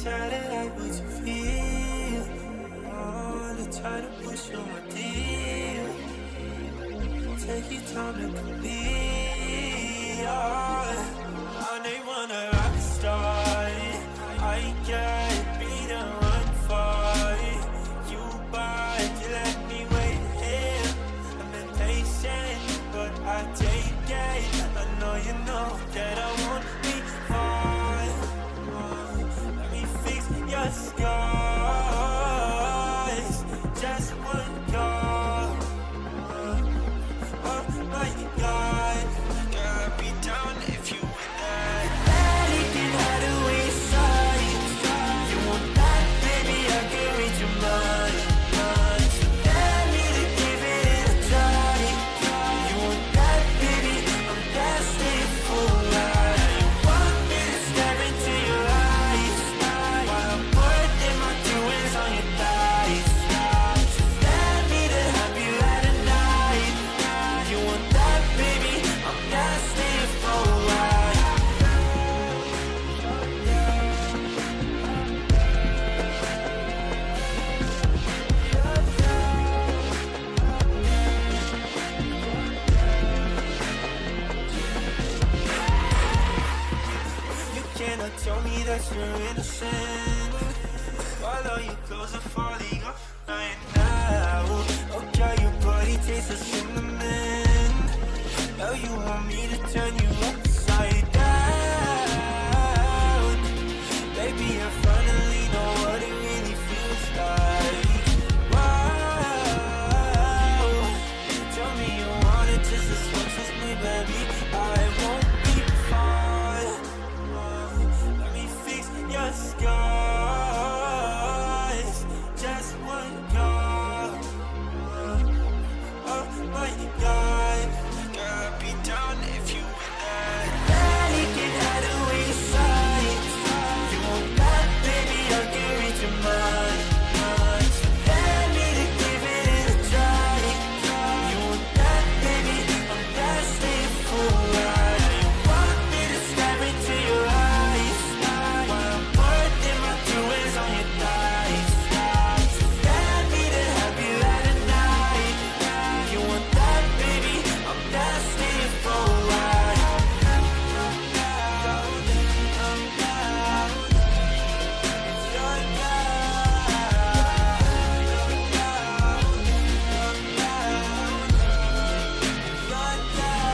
Try to like what you feel. Oh, to try to push you my deal. Take your time to complete. I ain't wanna rock star. I can't be the run for you, but you let me wait here. I'm impatient, but I take it. I know you know that I won't be far. Let me fix your scars. Just one call. Oh my God, girl, I'd be down if you were that. Anything how to inside. You want that, baby? I can read your mind. So let me to give it a try. You want that, baby? I'm destined for life. You want me to stare into your eyes while I'm putting my doings on your thighs. Let me to have you at a night. You want that, baby? I'm destined for life. You cannot tell me that you're innocent while all your clothes are falling off right now. Okay, your body tastes of cinnamon. Now you want me to turn you up